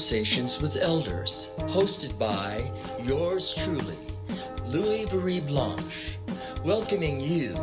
Conversations with Elders, hosted by yours truly, Louis Marie Blanche, welcoming you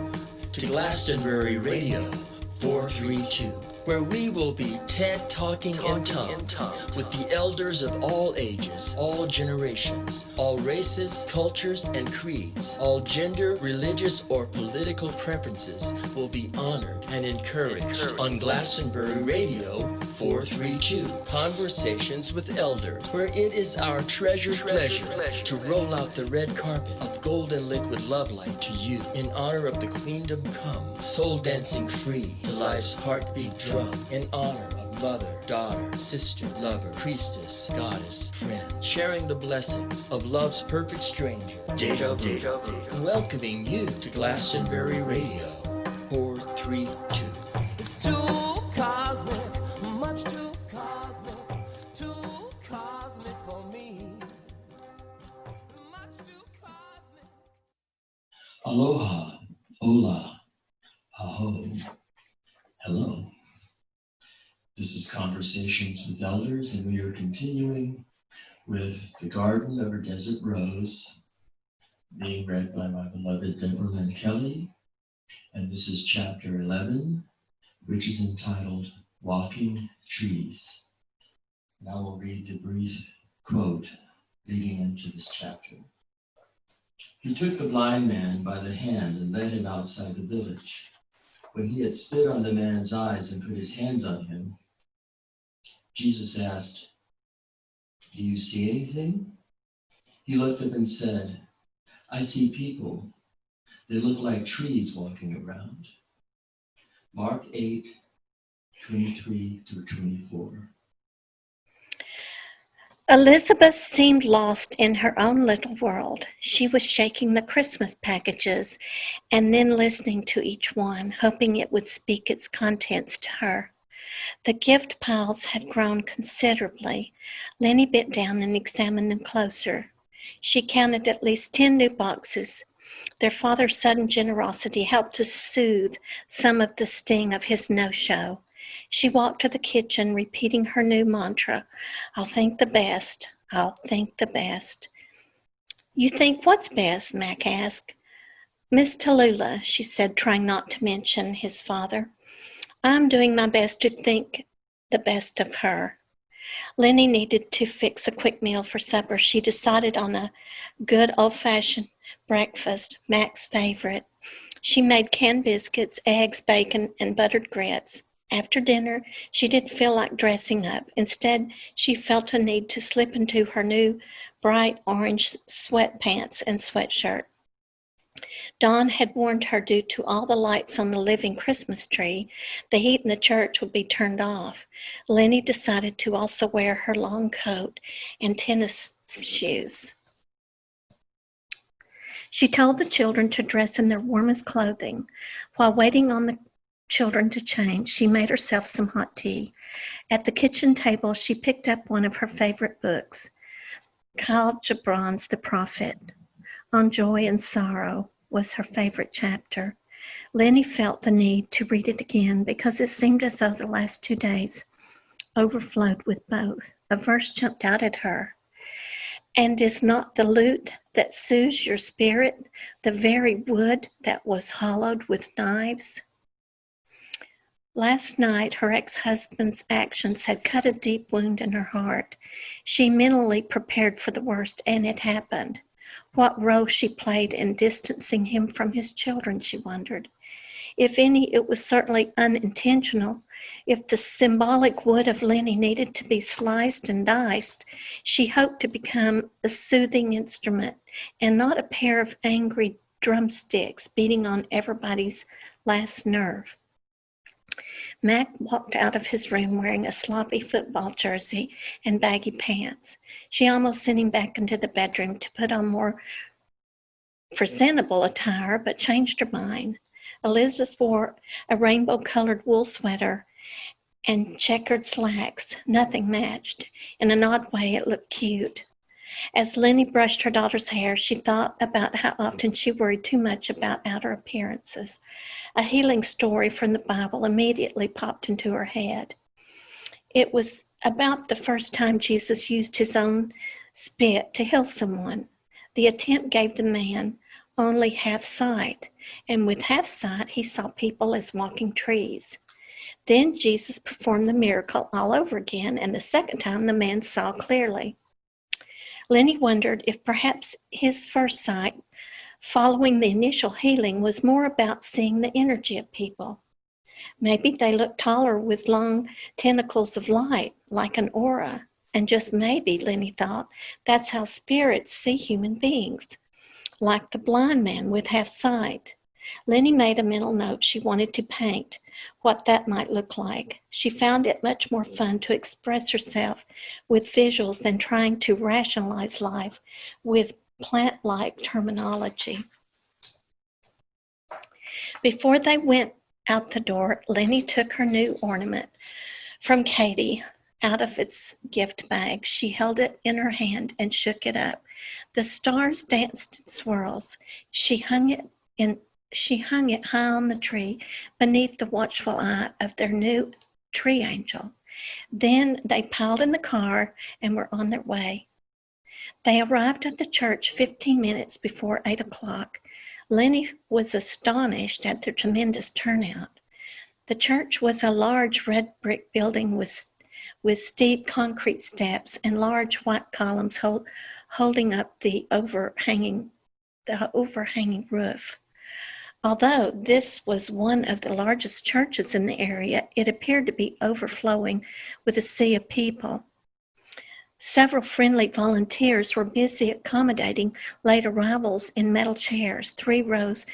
to Glastonbury Radio 432, where we will be TED Talking in tongues with the elders of all ages, all generations, all races, cultures, and creeds. All gender, religious, or political preferences will be honored and encouraged on Glastonbury Radio 432, Conversations with Elders, where it is our treasured pleasure to roll out the red carpet of golden liquid love light to you in honor of the Queendom Come, soul dancing free to life's heartbeat drum, in honor of mother, daughter, sister, lover, priestess, goddess, friend, sharing the blessings of love's perfect stranger, Deja Vu, welcoming you to Glastonbury Radio 432. It's too cosmic, much too cosmic for me. Much too cosmic. Aloha, hola, aho, hello. This is Conversations with Elders, and we are continuing with The Garden of a Desert Rose, being read by my beloved Deborah L. Kelley. And this is chapter 11, which is entitled Walking Trees. And I will read the brief quote leading into this chapter. He took the blind man by the hand and led him outside the village. When he had spit on the man's eyes and put his hands on him, Jesus asked, "Do you see anything?" He looked up and said, "I see people. They look like trees walking around." Mark 8:23 through 24. Elizabeth seemed lost in her own little world. She was shaking the Christmas packages and then listening to each one, hoping it would speak its contents to her. The gift piles had grown considerably. Lenny bent down and examined them closer. She counted at least 10 new boxes. Their father's sudden generosity helped to soothe some of the sting of his no-show. She walked to the kitchen, repeating her new mantra, "I'll think the best, I'll think the best." "You think what's best?" Mac asked. "Miss Tallulah," she said, trying not to mention his father. "I'm doing my best to think the best of her." Lenny needed to fix a quick meal for supper. She decided on a good old-fashioned breakfast, Mac's favorite. She made canned biscuits, eggs, bacon, and buttered grits. After dinner, she didn't feel like dressing up. Instead, she felt a need to slip into her new bright orange sweatpants and sweatshirt. Dawn had warned her due to all the lights on the living Christmas tree, the heat in the church would be turned off. Lenny decided to also wear her long coat and tennis shoes. She told the children to dress in their warmest clothing. While waiting on the children to change, she made herself some hot tea. At the kitchen table, she picked up one of her favorite books, Khalil Gibran's The Prophet. On Joy and Sorrow was her favorite chapter. Lenny felt the need to read it again because it seemed as though the last 2 days overflowed with both. A verse jumped out at her. "And is not the lute that soothes your spirit the very wood that was hollowed with knives?" Last night, her ex-husband's actions had cut a deep wound in her heart. She mentally prepared for the worst, and it happened. What role she played in distancing him from his children, she wondered. If any, it was certainly unintentional. If the symbolic wood of Lenny needed to be sliced and diced, she hoped to become a soothing instrument and not a pair of angry drumsticks beating on everybody's last nerve. Mac walked out of his room wearing a sloppy football jersey and baggy pants. She almost sent him back into the bedroom to put on more presentable attire, but changed her mind. Elizabeth wore a rainbow-colored wool sweater and checkered slacks. Nothing matched. In an odd way, it looked cute. As Lenny brushed her daughter's hair, she thought about how often she worried too much about outer appearances. A healing story from the Bible immediately popped into her head. It was about the first time Jesus used his own spit to heal someone. The attempt gave the man only half sight, and with half sight, he saw people as walking trees. Then Jesus performed the miracle all over again, and the second time the man saw clearly. Lenny wondered if perhaps his first sight, following the initial healing, was more about seeing the energy of people. Maybe they looked taller with long tentacles of light, like an aura. And just maybe, Lenny thought, that's how spirits see human beings, like the blind man with half sight. Lenny made a mental note she wanted to paint what that might look like. She found it much more fun to express herself with visuals than trying to rationalize life with plant-like terminology. Before they went out the door, Lenny took her new ornament from Katie out of its gift bag. She held it in her hand and shook it up. The stars danced in swirls. She hung it high on the tree beneath the watchful eye of their new tree angel. Then they piled in the car and were on their way. They arrived at the church 15 minutes before 8 o'clock. Lenny was astonished at the tremendous turnout. The church was a large red brick building with steep concrete steps and large white columns holding up the overhanging roof. Although this was one of the largest churches in the area, it appeared to be overflowing with a sea of people. Several friendly volunteers were busy accommodating late arrivals in metal chairs, 3 rows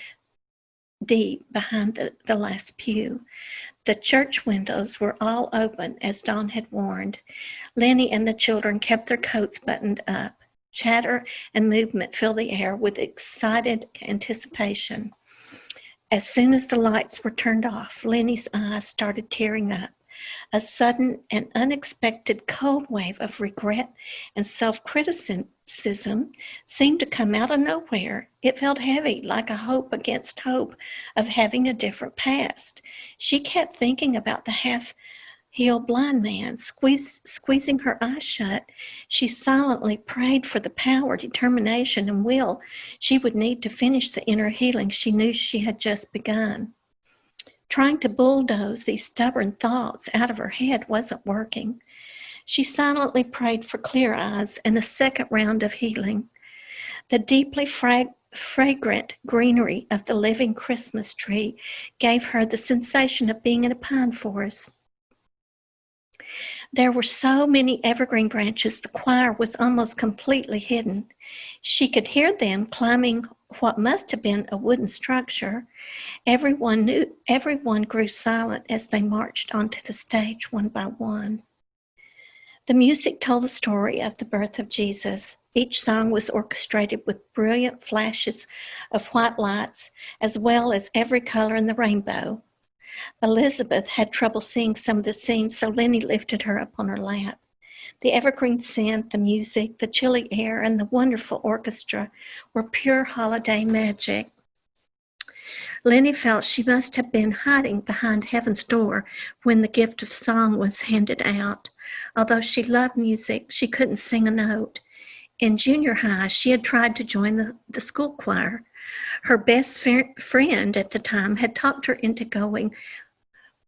deep behind the last pew. The church windows were all open, as Dawn had warned. Lenny and the children kept their coats buttoned up. Chatter and movement filled the air with excited anticipation. As soon as the lights were turned off, Lenny's eyes started tearing up. A sudden and unexpected cold wave of regret and self-criticism seemed to come out of nowhere. It felt heavy, like a hope against hope of having a different past. She kept thinking about the half-healed blind man. Squeezing her eyes shut, she silently prayed for the power, determination, and will she would need to finish the inner healing she knew she had just begun. Trying to bulldoze these stubborn thoughts out of her head wasn't working. She silently prayed for clear eyes and a second round of healing. The deeply fragrant greenery of the living Christmas tree gave her the sensation of being in a pine forest. There were so many evergreen branches, the choir was almost completely hidden. She could hear them climbing what must have been a wooden structure. Everyone grew silent as they marched onto the stage one by one. The music told the story of the birth of Jesus. Each song was orchestrated with brilliant flashes of white lights, as well as every color in the rainbow. Elizabeth had trouble seeing some of the scenes, so Lenny lifted her up on her lap. The evergreen scent, the music, the chilly air, and the wonderful orchestra were pure holiday magic. Lenny felt she must have been hiding behind heaven's door when the gift of song was handed out. Although she loved music, she couldn't sing a note. In junior high, she had tried to join the school choir. Her best friend at the time had talked her into going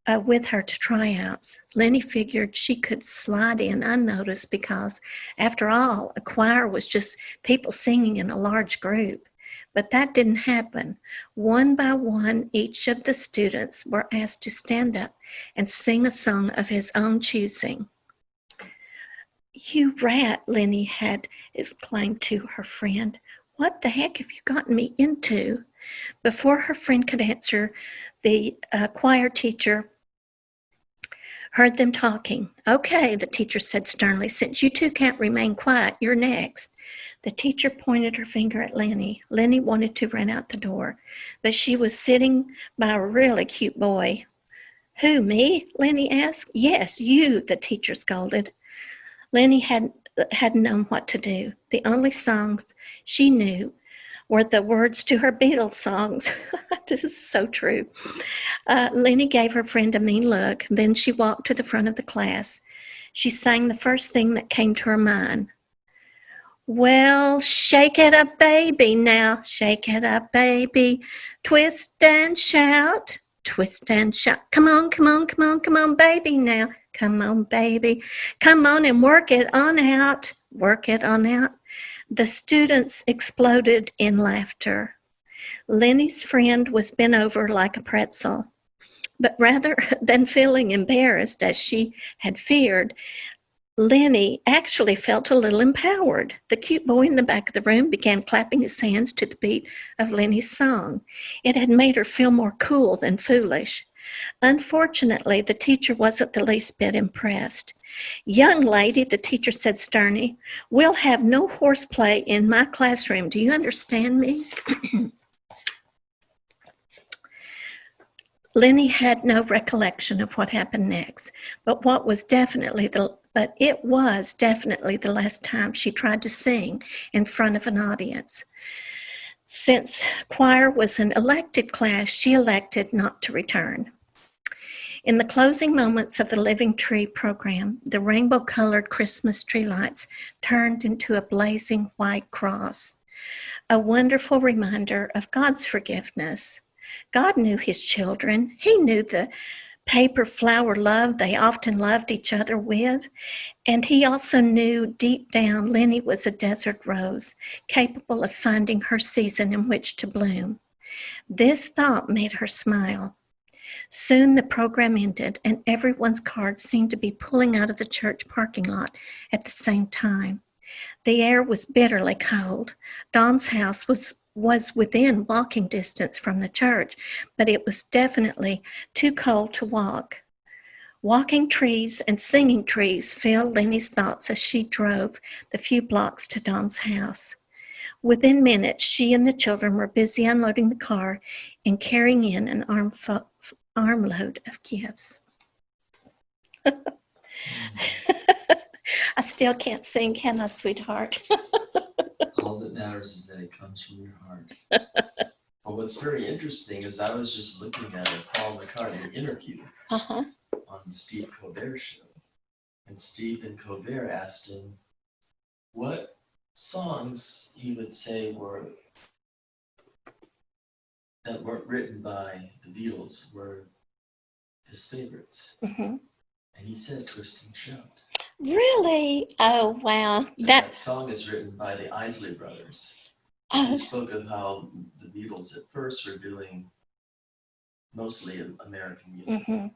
with her to tryouts. Lenny figured she could slide in unnoticed because, after all, a choir was just people singing in a large group. But that didn't happen. One by one, each of the students were asked to stand up and sing a song of his own choosing. "You rat," Lenny had exclaimed to her friend. "What the heck have you gotten me into?" Before her friend could answer, the choir teacher heard them talking. "Okay," the teacher said sternly, "since you two can't remain quiet, you're next." The teacher pointed her finger at Lenny. Lenny wanted to run out the door, but she was sitting by a really cute boy. "Who, me?" Lenny asked. "Yes, you," the teacher scolded. Lenny hadn't known what to do. The only songs she knew were the words to her Beatles songs. This is so true. Lenny gave her friend a mean look. Then she walked to the front of the class. She sang the first thing that came to her mind. Well, shake it up, baby, now. Shake it up, baby. Twist and shout. Twist and shout. Come on, come on, come on, come on, baby, now. Come on, baby. Come on and work it on out. Work it on out. The students exploded in laughter. Lenny's friend was bent over like a pretzel. But rather than feeling embarrassed as she had feared, Lenny actually felt a little empowered. The cute boy in the back of the room began clapping his hands to the beat of Lenny's song. It had made her feel more cool than foolish. Unfortunately, the teacher wasn't the least bit impressed. Young lady, the teacher said sternly, we'll have no horseplay in my classroom. Do you understand me? Lenny had no recollection of what happened next, but it was definitely the last time she tried to sing in front of an audience. Since choir was an elected class, she elected not to return. In the closing moments of the Living Tree program, the rainbow-colored Christmas tree lights turned into a blazing white cross, a wonderful reminder of God's forgiveness. God knew his children. He knew the paper flower love they often loved each other with. And he also knew deep down Lenny was a desert rose, capable of finding her season in which to bloom. This thought made her smile. Soon the program ended, and everyone's cars seemed to be pulling out of the church parking lot at the same time. The air was bitterly cold. Dawn's house was within walking distance from the church, but it was definitely too cold to walk. Walking trees and singing trees filled Lenny's thoughts as she drove the few blocks to Dawn's house. Within minutes, she and the children were busy unloading the car and carrying in an armload of gifts. I still can't sing, can I, sweetheart? All that matters is that it comes from your heart. Well, what's very interesting is I was just looking at a Paul McCartney interview on Steve Colbert's show. And Steve and Colbert asked him what songs he would say that weren't written by the Beatles were his favorites. And he said Twist and Shout. Really? Oh, wow. That song is written by the Isley Brothers. He spoke of how the Beatles at first were doing mostly American music.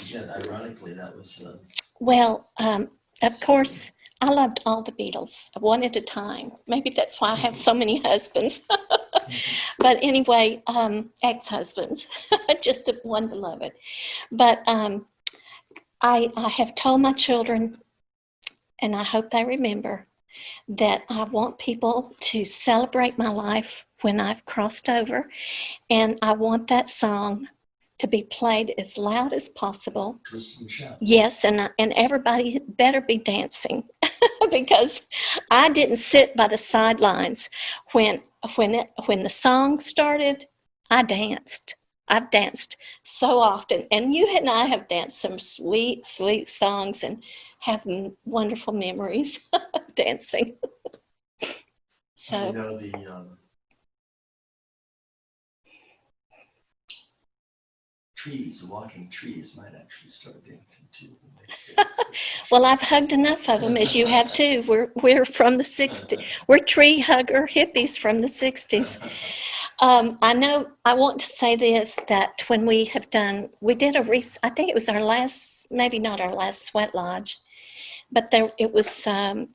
Again, ironically, that was... of course, I loved all the Beatles, one at a time. Maybe that's why I have so many husbands. But anyway, ex-husbands, just one beloved. But I have told my children, and I hope they remember, that I want people to celebrate my life when I've crossed over, and I want that song to be played as loud as possible. Yes, and everybody better be dancing because I didn't sit by the sidelines when the song started. I danced. I've danced so often, and you and I have danced some sweet, sweet songs and have wonderful memories dancing. So you know, the walking trees might actually start dancing too. Well, I've hugged enough of them, as you have too. We're from the 60s. We're tree hugger hippies from the 60s. I know, I want to say this, that when we did I think it was our last, maybe not our last sweat lodge, but it was a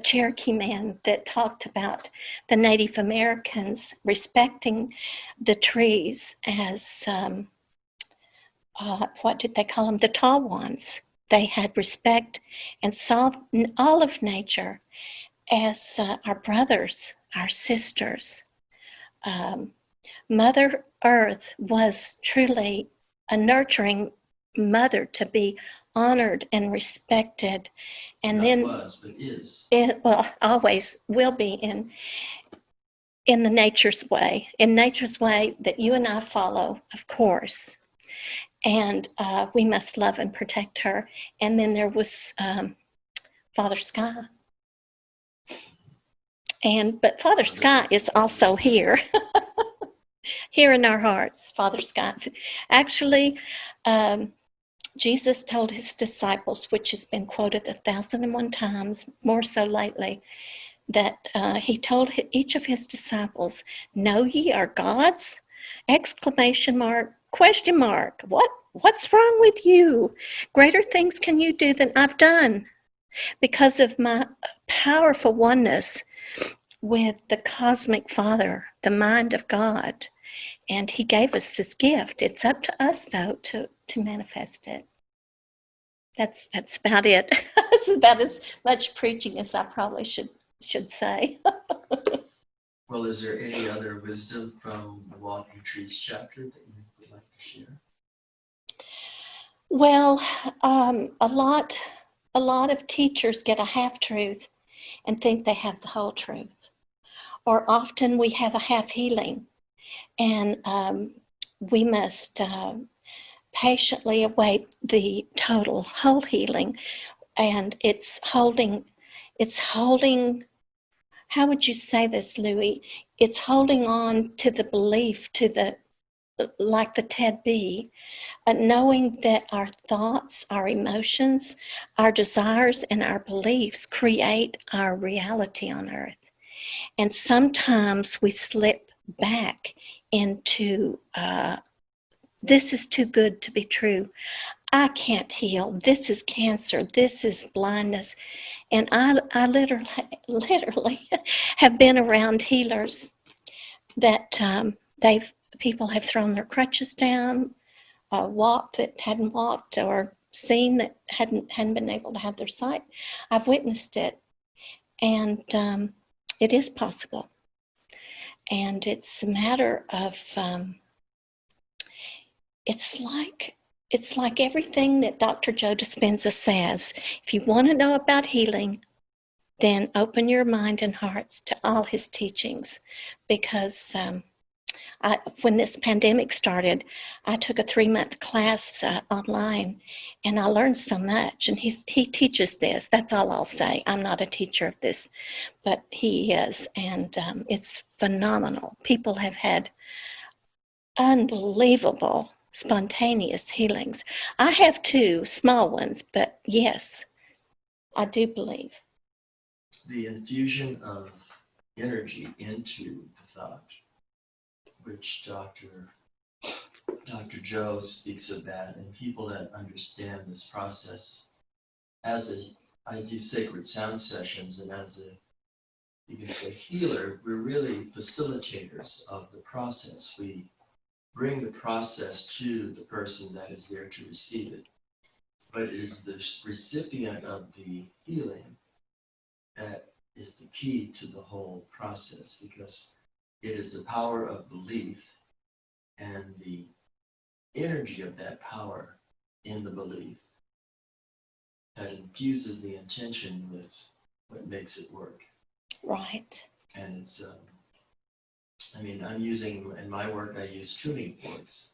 Cherokee man that talked about the Native Americans respecting the trees as, what did they call them? The tall ones. They had respect and saw all of nature as our brothers, our sisters. Mother Earth was truly a nurturing mother to be honored and respected, and Not then was, but is. Always will be in the nature's way, that you and I follow, of course. and we must love and protect her. And then there was Father Sky. But Father Sky is also here, here in our hearts, Father Sky. Actually, Jesus told his disciples, which has been quoted 1,001 times, more so lately, that he told each of his disciples, "Know ye are gods?" Exclamation mark, question mark. What's wrong with you? Greater things can you do than I've done, because of my powerful oneness with the cosmic Father, the mind of God. And he gave us this gift. It's up to us, though, to manifest it. That's about it. That's about as much preaching as I probably should say. Well, is there any other wisdom from the Walking Trees chapter that you would like to share? Well, a lot of teachers get a half-truth and think they have the whole truth. Or often we have a half healing, and we must patiently await the total whole healing. And it's holding, how would you say this, Louis? It's holding on to the belief, like the Ted B, knowing that our thoughts, our emotions, our desires, and our beliefs create our reality on earth. And sometimes we slip back into, this is too good to be true. I can't heal. This is cancer. This is blindness. And I literally have been around healers that people have thrown their crutches down, walked that hadn't walked, or seen that hadn't been able to have their sight. I've witnessed it, and it is possible. And it's a matter of, it's like everything that Dr. Joe Dispenza says. If you want to know about healing, then open your mind and hearts to all his teachings. Because when this pandemic started, I took a 3-month class online, and I learned so much. And he teaches this. That's all I'll say. I'm not a teacher of this, but he is. And it's phenomenal. People have had unbelievable spontaneous healings. I have 2 small ones, but yes, I do believe. The infusion of energy into the thought, which Dr. Joe speaks of that, and people that understand this process. I do sacred sound sessions, and you can say healer, we're really facilitators of the process. We bring the process to the person that is there to receive it. But it is the recipient of the healing that is the key to the whole process, because it is the power of belief and the energy of that power in the belief that infuses the intention with what makes it work. Right. And it's, I'm using, in my work, I use tuning forks.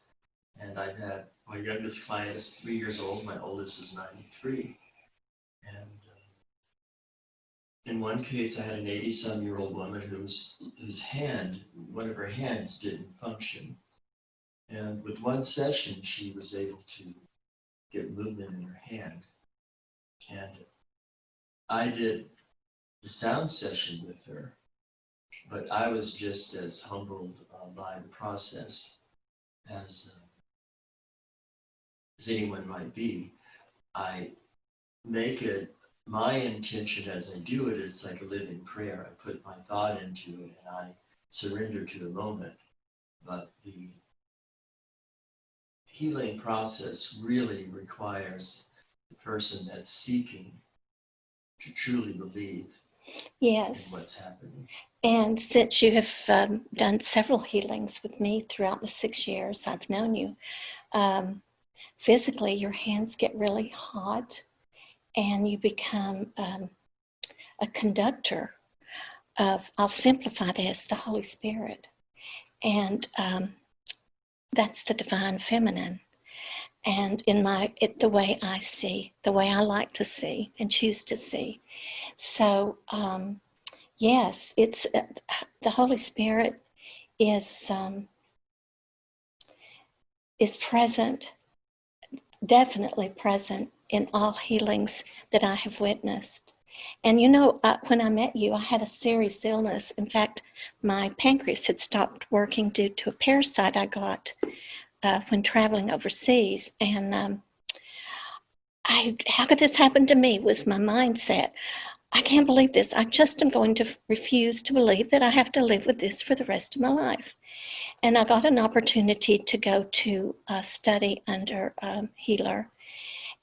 And I've had, my youngest client is 3 years old, my oldest is 93. And in one case, I had an 80-some-year-old woman whose hand, one of her hands didn't function. And with one session, she was able to get movement in her hand. And I did the sound session with her, but I was just as humbled by the process as anyone might be. I make it my intention as I do it is like a living prayer. I put my thought into it and I surrender to the moment. But the healing process really requires the person that's seeking to truly believe in what's happening. And since you have done several healings with me throughout the 6 years I've known you, physically your hands get really hot and you become a conductor of, I'll simplify this, the Holy Spirit. And that's the divine feminine. and in the way I see, the way I like to see and choose to see. So yes, it's the Holy Spirit is present, definitely present in all healings that I have witnessed. And you know, when I met you, I had a serious illness. In fact, my pancreas had stopped working due to a parasite I got when traveling overseas. And how could this happen to me was my mindset. I can't believe this. I just am going to refuse to believe that I have to live with this for the rest of my life. And I got an opportunity to go to study under a healer.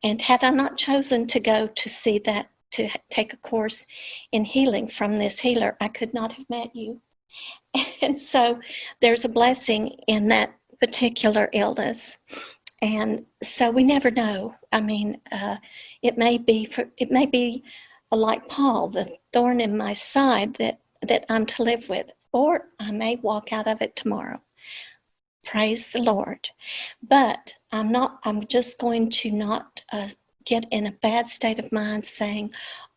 And had I not chosen to go to see that, to take a course in healing from this healer, I could not have met you. And so there's a blessing in that particular illness. And so we never know. I mean, it may be like Paul, the thorn in my side that I'm to live with, or I may walk out of it tomorrow. Praise the Lord. But I'm just going to not get in a bad state of mind saying,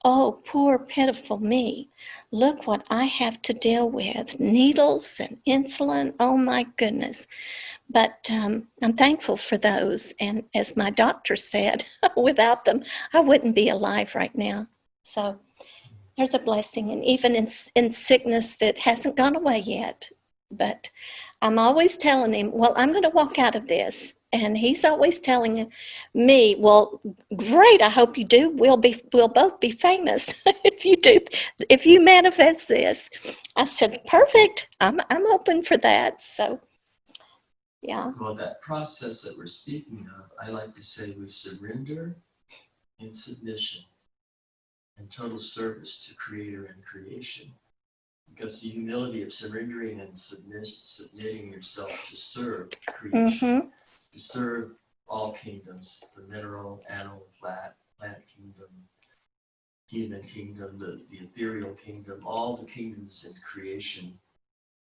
oh, poor, pitiful me. Look what I have to deal with. Needles and insulin. Oh, my goodness. But I'm thankful for those. And as my doctor said, without them, I wouldn't be alive right now. So there's a blessing, and even in sickness that hasn't gone away yet. But I'm always telling him, well, I'm going to walk out of this. And he's always telling me, well, great, I hope you do. We'll both be famous if you manifest this. I said, perfect. I'm open for that. So, yeah. Well, that process that we're speaking of, I like to say we surrender in submission and total service to Creator and creation. Because the humility of surrendering and submitting yourself to serve creation, to serve all kingdoms, the mineral, animal, plant kingdom, human kingdom, the ethereal kingdom, all the kingdoms in creation,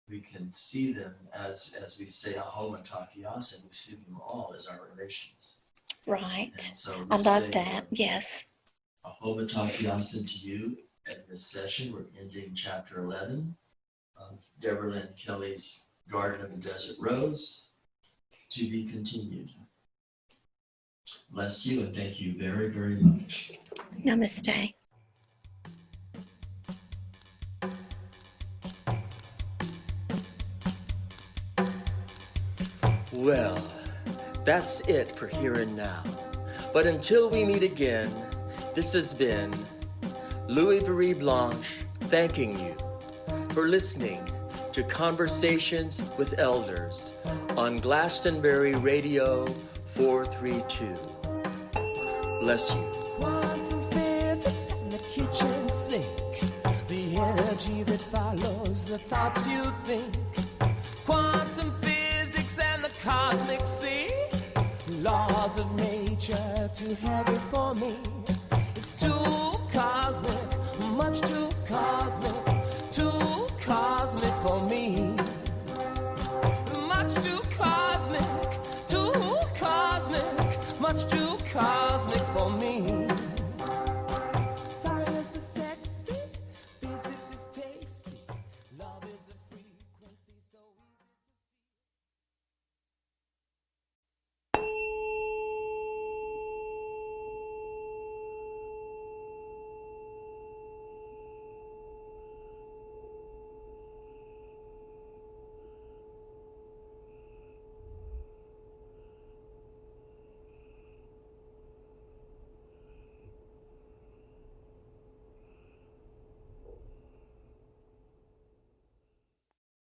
we can see them as we say, ahoma takiasa, and we see them all as our relations. Right. And so I love that. Yes. Ahoma takiasa to you. At this session, we're ending chapter 11 of Deborah L. Kelley's Garden of the Desert Rose, to be continued. Bless you and thank you very, very much. Namaste. Well, that's it for Here and Now. But until we meet again, this has been Louis Marie Blanche thanking you for listening to Conversations with Elders on Glastonbury Radio 432. Bless you. Quantum physics in the kitchen sink, the energy that follows the thoughts you think. Quantum physics and the cosmic sea, laws of nature too heavy for me. It's too cosmic, much too cosmic for me.